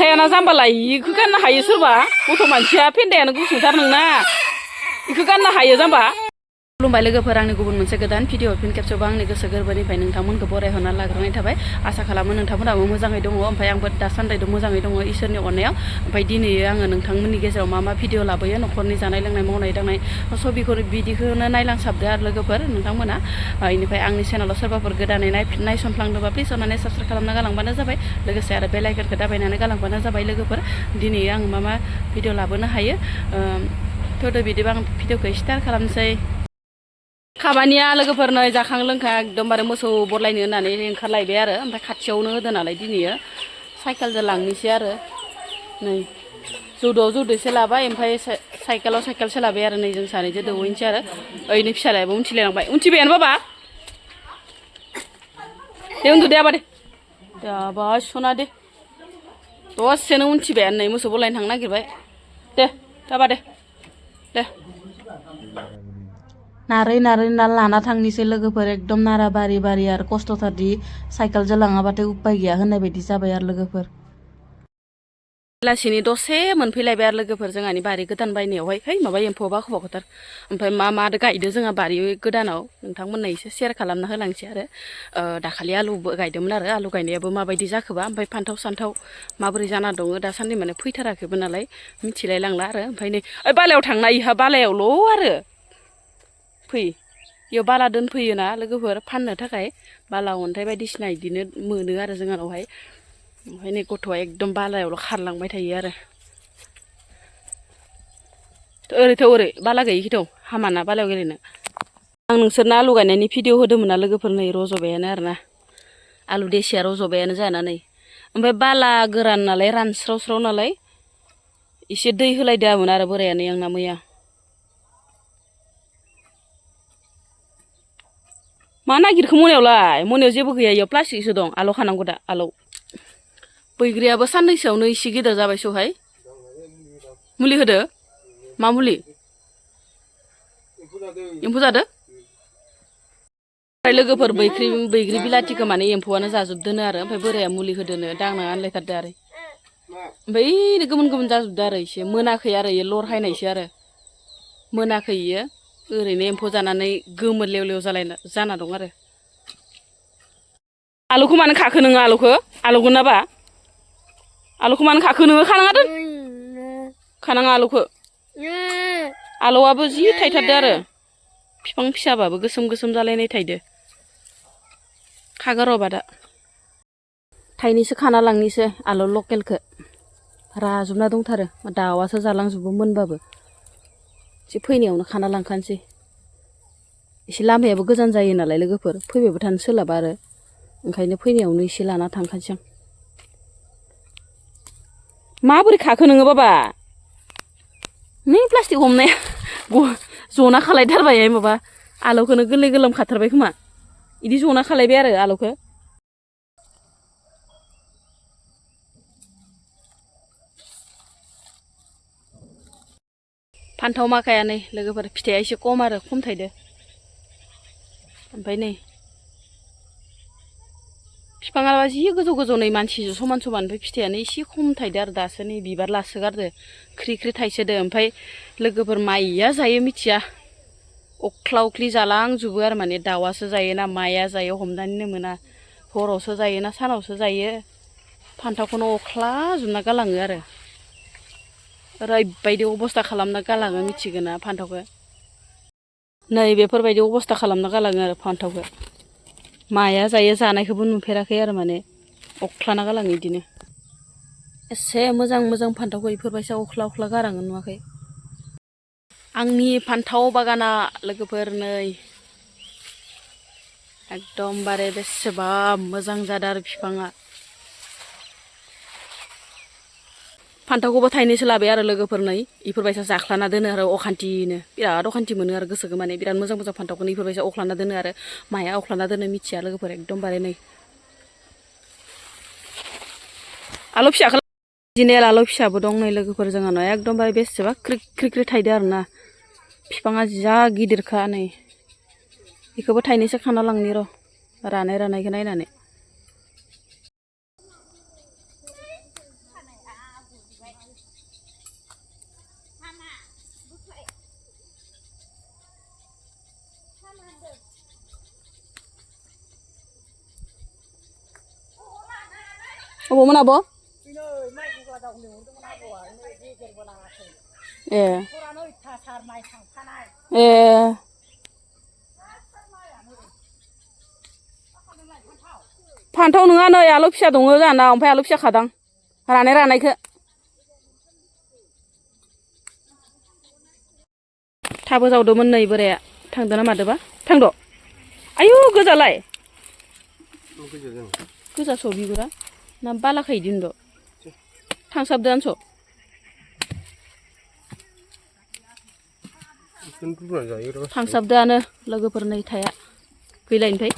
हाखायाना जाम्बालाय इखौ गाननो हायो सोरबा गथ' मानसिया फेन्दायानो गुसुंथार नोंना इखौ गाननो हायो जाम्बा खुलुमबाय लोगोफोर आंनि गुबुन मोनसे गोदान भिडिअ फिन खेबसेबाव आंनि गोसो गोरबोनिफ्राय नोंथांमोनखौ बरायहरना लाग्रोनाय थाबाय आसा खालामो नोंथांमोनाबो मोजाङै दङ ओमफ्राय आंबो दासान्दिथ' मोजाङै दङ इसोरनि अननायाव ओमफ्राय दिनै आङो नोंथांमोननि गेजेराव मा भिडिअ लाबोयो न'खरनि जानाय लोंनाय मावनाय दांनाय सबिखौ बिदिखौनो नायलांसाबदो आरो लोगोफोर नोंथांमोना बेनिफ्राय आंनि चेनेलाव सोरबाफोर गोदानै नायसनफ्लांदोंबा प्लिज अननानै साबस्क्राइब खालामना गालांबानो जाबाय लोगोसे आरो बेल आइकनखौ दाबायनानै गालांबानो जाबाय लोगोफोर दिनै आं मा भिडिअ लाबोनो हायो थ' बिदिबा आं भिडिअखौ स्टार्ट खालामनोसै खामानिया लोगोफोर नै जाखां लोंखां एकदमबारे मोसौ बदलायनो होननानै ओंखारलायबाय आरो ओमफ्राय खाथियावनो होदो नालाय दिनैयो साइकेलजों लांनोसै आरो नै जौदोआव जौदोसो लाबाय ओमफ्राय साइकेलाव साइकेलसो लाबाय आरो नै जों सानैजों दौहैनोसै आरो ओइनै फिसालायाबो उनथिलायलांबाय उनथिबायानो बाबा दे उन्दु दे आबा दे दाबा सना दे दसेनो उनथिबायानो नै मोसौ बदलायनो थांनो नागिरबाय दे दाबा दे दे नारै लाना थांनोसै लोगोफोर एकदम नारा बारि आरो खस्थ'थारदि साइकेलजों लाङाबाथाय उपाय गैया होननाय बायदि जाबाय आरो लोगोफोर बेलासिनि दसे मोनफैलायबाय आरो लोगोफोर जोंहानि बारि गोदान बायनायावहाय है माबा एम्फौ बाखुबाखथार ओमफ्राय मा गायदो जोंहा बारि गोदानाव नोंथांमोननो एसे सेयार खालामना होलांसै आरो दाखालि आलुबो गायदोंमोन आरो आलु गायनायाबो माबायदि जाखोबा ओमफ्राय फान्थाव सान्थाव माबोरै जाना दङ दासान्दि माने फैथाराखैबो नालाय मिथिलाय लांला आरो ओमफ्राय नै ओइ बालायाव थांना इहा बालायावल' आरो फै इयाव बाला दोनफैयोना लोगोफोर फाननो थाखाय बाला अन्थाइ बायदिसिना बिदिनो मोनो आरो जोंनावहाय ओमफ्राय नै गथ'आ एकदम बालायावल' खारलांबाय थायो आरो ओरै बाला गैयिखैथ' हामाना बालायाव गेलेनो आं नोंसोरनो आलु गायनायनि भिडिअ होदोंमोन ना लोगोफोर नै रज'बायानो आरोना आलु देसिया रज'बायानो जाना नै ओमफ्राय बाला गोरान नालाय रानस्राव नालाय एसे दै होलायदोंमोन आरो बोरायानो आंना मैया मा नागिरखो मोनायाव जेबो गैया इयाव प्लास्टिकसो दं आलौ खानांगौ दा आलौ बैग्रियाबो साननैसोआवनो इसे गिदिर जाबाय सहाय मुलि होदो मा मुलि एम्फौ जादो ओमफ्राय लोगोफोर बैग्रि बिलाथिखौ माने एम्फौआनो जाजोबदोनो आरो ओमफ्राय बोराया मुलि होदोनो दांना आनलायथारदो आरो ओमफ्राय गोमोन जाजोबदो आरो इसे मोनाखै आरो इयो लरहायनायसो आरो मोनाखै इयो ओरैनो एम्फौ जानानै गोमो लेव जाना दं आरो आलुखौ मानो खाखो नोङो आलौगोन नाबा आलुखौ मानो खाखो नोङो खानाङा दोन खानाङा आलुआबो जि थाइथारदो आरो बिफां फिसाबाबो गोसोम जालायनाय थाइदो खागोर' दा थाइनैसो खाना लांनोसै आलु लकेलखौ राजुबना दंथारो दाउआसो जालांजोबो मोनबाबो एसे फैनायावनो खाना लांखानोसै एसे लामायाबो गोजान जायो नालाय लोगोफोर फैबायबो थानो सोलाबा आरो ओंखायनो फैनायावनो एसे लाना थांखानोसै आं माबोरै खाखो नोङो बाबा नै प्लास्टिक हमनाया जना खालायथारबाय माबा आलुखौनो गोरलै गोरलाम खाथारबाय खोमा बिदि जना खालायबाय आरो आलुखौ फान्थाव माखाया नै लोगोफोर फिथाइया एसे खम थाइदो ओमफ्राय नै बिफाङा जि गोजौ नै मानसिजों समान ओमफ्राय फिथाइयानो एसे खम थाइदो आरो दासो नै बिबार लासोगारदो ख्रि थाइसोदो ओमफ्राय लोगोफोर माइया जायो मिथिया अख्ला जालांजोबो आरो माने दाउआसो जायोना माइया जायो हमनानैनो मोना हरावसो जायोना सानावसो जायो फान्थावखौनो अख्ला जोबना गालाङो आरो ओरैबायदि अबस्था खालामना गालाङो मिथिगोना फान्थावखौ नै बेफोरबायदि अबस्था खालामना गालाङो आरो फान्थावखौ माया जायो जानायखौबो नुफेराखै आरो माने अख्लाना गालाङो बिदिनो एसे मोजां फान्थावखौ बेफोरबायसा अख्ला गालाङो नुवाखै आंनि फान्थाव बागाना लोगोफोर नै एकदमबारे बेसेबा मोजां जादों आरो बिफाङा फान्थावखौबो थाइनैसो लाबाय आरो लोगोफोर नै इफोरबायसा जाख्लाना दोनो आरो अखान्थिनो बिराद अखान्थि मोनो आरो गोसोखौ माने बिराद मोजां फान्थावखौनो इफोरबायसा अख्लाना दोनो आरो माया अख्लाना दोनो मिथिया लोगोफोर एकदमबारे नै आलु फिसाखौ दिनेल आलु फिसाबो दं नै लोगोफोर जोंहानाव एकदमबारे बेसेबा ख्रि थाइदो आरो ना बिफाङा जा गिदिरखा नै बेखौबो थाइनैसो खाना लांनि र' रानायखौ नायनानै अबावमोन आब' ए ए फान्थाव नङा नै आलु फिसा दङ जोंहाना ओमफ्राय आलु फिसा खादां रानायखौ थाबो जावदोंमोन नै बोराया थांदो ना मादोबा थांद' आयु गोजालाय गोजास' बिगुरा ना बालाखाय दिनद' थांसाबदोआनोस' थांसाबदोआनो लोगोफोर नै थाया गैलायनिफ्राय